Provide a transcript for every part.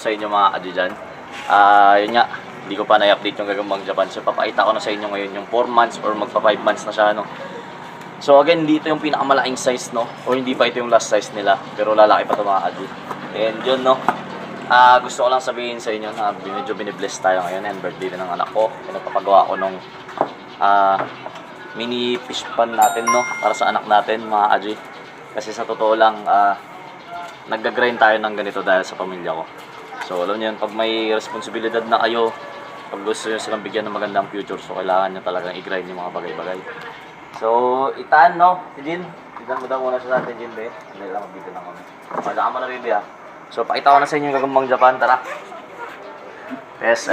sa inyo mga Adi dyan. Yun nga, hindi ko pa na-update yung Gagambang Japan. So papakita ko na sa inyo ngayon yung 4 months or magpa 5 months na siya, no. So again, dito yung pinakamalaking size, no, or hindi pa ito yung last size nila, pero lalaki pa ito mga Adi. And yun, no, gusto ko lang sabihin sa inyo na medyo binibless tayo ngayon and birthday din ng anak ko. Pinagpapagawa ko nung mini fish pan natin, no, para sa anak natin mga Adi. Kasi sa totoo lang, nag-grind tayo ng ganito dahil sa pamilya ko. So alam niyo yun, pag may responsibilidad na kayo, pag gusto nyo silang bigyan ng magandang future, so kailangan nyo talagang i-grind yung mga bagay-bagay. So itaan, no, si Jin, itaan mo daw muna siya sa atin, Jin, be. Hindi lang, magbito lang kami. Madaan mo na, baby, ha. So pakita ko na sa inyo yung Gagambang Japan, tara. Yes,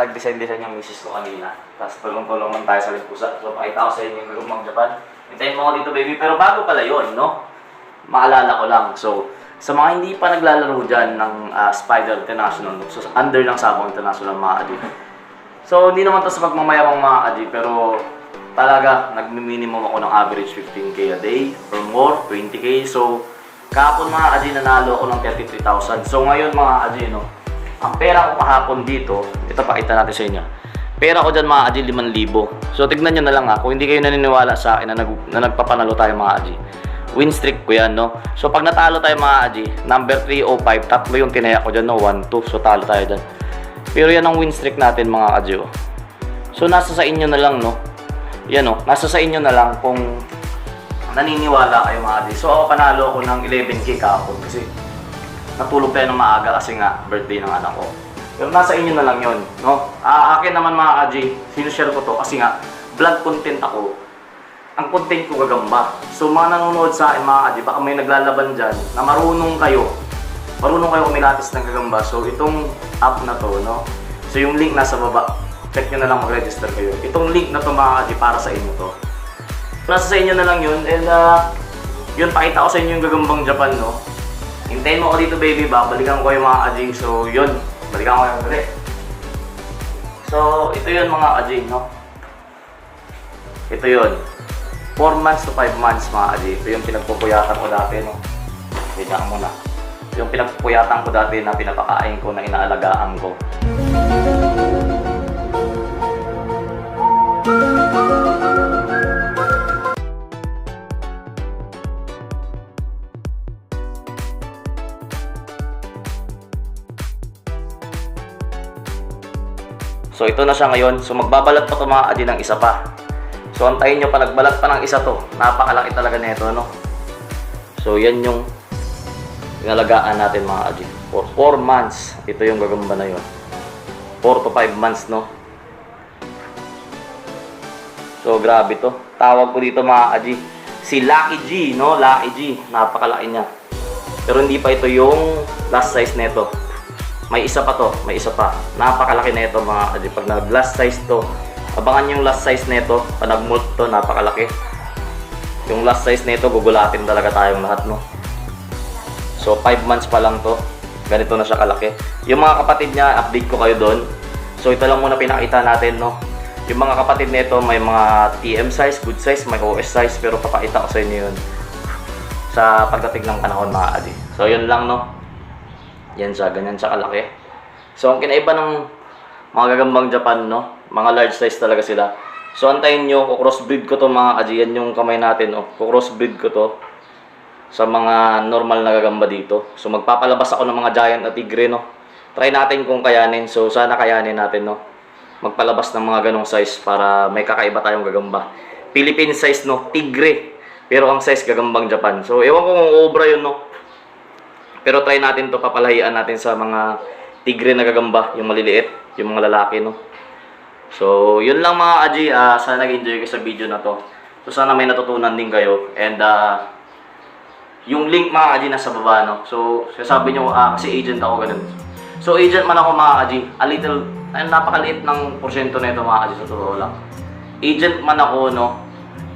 nag-design yung misis ko kanina. Tapos tulong-tulong lang tayo sa limpusa. So pakita ko sa inyo yung Gagambang Japan. Hintayin mo ako dito, baby, pero bago pala yun, no, maalala ko lang. So sa mga hindi pa naglalaro dyan ng Spider International, so under ng Sabong International mga Adi. So hindi naman to sa pagmamayabang mga Adi, pero talaga nag-minimum ako ng average 15k a day or more, 20k. So kahapon mga Adi nanalo ako ng 33,000. So ngayon mga Adi, no, ang pera ko kahapon dito, ito pakita natin sa inyo. Pera ko dyan mga Adi 5,000. So tignan nyo na lang kung hindi kayo naniniwala sa akin na nagpapanalo tayo mga Adi. Win streak ko yan, no. So pag natalo tayo mga Adi, number 305, tatlo yung tinaya ko dyan, no, 1, 2. So talo tayo dyan. Pero yan ang win streak natin mga Adi, oh. So nasa sa inyo na lang, no. Yan, no, nasa sa inyo na lang kung naniniwala kayo mga Adi. So ako panalo ako ng 11k kahapon kasi natulog tayo ng maaga kasi nga birthday ng anak ko. Pero nasa inyo na lang yun, no. Akin naman mga Adi, sinishare ko to kasi nga vlog content ako. Ang content ko gagamba. So mga nanonood sa akin mga Adi, baka may naglalaban dyan na marunong kayo kumilatis ng gagamba. So itong app na to, no, so yung link nasa baba, check nyo na lang, mag-register kayo. Itong link na to mga Adi, para sa inyo to. Nasa sa inyo na lang yun. And yun, pakita ko sa inyo yung Gagambang Japan, no. Hintayin mo ako dito, baby, balikan ko yung mga Adi. So yun, balikan ko yung ulit. So ito yun mga Adi, no. Ito yun, 4 months to 5 months mga Adi. Ito yung pinagpupuyatan ko dati, no. Bigyan mo na. Yung pinagpupuyatan ko dati na pinapakain ko, na inaalagaan ko. So ito na siya ngayon. So magbabalat pa ito mga Adi ng isa pa. So antayin nyo pa, nagbalat pa ng isa to. Napakalaki talaga nito, no. So yan yung inalagaan natin mga Adi. For 4 months, ito yung gagamba na yun. 4 to 5 months, no. So grabe to. Tawag ko dito mga Adi, si Lucky G, no. Lucky G, napakalaki niya. Pero hindi pa ito yung last size nito. May isa pa to, may isa pa. Napakalaki na ito mga Adi. Pag nag-last size to, abangan yung last size nito. Pag nag-molt to, napakalaki. Yung last size nito, gugulatin talaga tayong lahat, no. So 5 months pa lang to, ganito na siya kalaki. Yung mga kapatid niya, update ko kayo doon. So ito lang muna pinakita natin, no. Yung mga kapatid nito, may mga TM size, good size, may OS size. Pero papakita ko sa inyo yun sa pagdating ng panahon mga Adi. So yun lang, no. Yan siya, ganyan siya kalaki. So ang kinaiba ng mga Gagambang Japan, no, mga large size talaga sila. So antayin nyo, crossbreed ko to mga Adi. Yan yung kamay natin, oh. Crossbreed ko to sa mga normal na gagamba dito. So magpapalabas ako ng mga giant na tigre, no. Try natin kung kayanin. So sana kayanin natin, no, magpalabas ng mga ganong size para may kakaiba tayong gagamba. Philippine size, no, tigre. Pero ang size Gagambang Japan. So ewan ko kung obra yun, no. Pero try natin to, papalahian natin sa mga tigre na gagamba, yung maliliit, yung mga lalaki, no. So yun lang mga Adi, sana nag-enjoy kayo sa video na to. So sana may natutunan din kayo. And yung link mga Adi nasa baba, no. So sasabi nyo, kasi agent ako, ganun. So agent man ako mga Adi, a little, napakaliit ng porsyento na ito mga Adi, sa totoo lang. Agent man ako, no.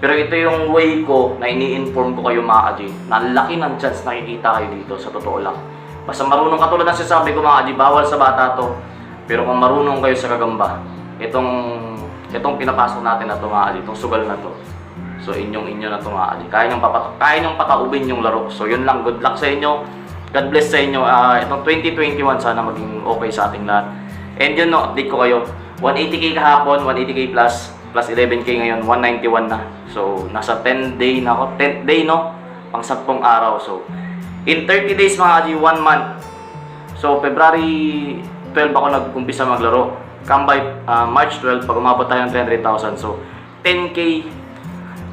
Pero ito yung way ko na ini-inform ko kayo mga Adi, na laki ng chance nakikita kayo dito, sa totoo lang. Basta marunong, katulad ng sinasabi ko mga Adi, bawal sa bata to. Pero kung marunong kayo sa gagamba, itong pinapasok natin na to mga Adi, itong sugal na to. So inyo na to mga Adi. Kaya nyong pataubin yung laro. So yun lang, good luck sa inyo. God bless sa inyo. Itong 2021 sana maging okay sa ating lahat. And yun no, update ko kayo. 180k kahapon, 180k plus 11k ngayon, 191 na. So nasa 10 day na ako, 10th day no, pang 10 araw. So in 30 days mga kaji, 1 month. So February 12 ako nag-umpisa maglaro. Come by March 12 pag umabot tayo ng 300,000. So 10k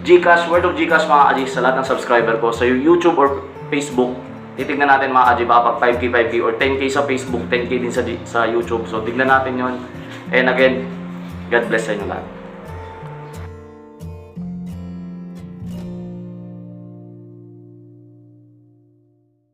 Gcash, word of Gcash mga kaji sa lahat ng subscriber ko sa YouTube or Facebook. Titignan natin mga kaji, baka pag 5k or 10k sa Facebook, 10k din sa YouTube. So tignan natin yon. And again, God bless sa inyo lahat.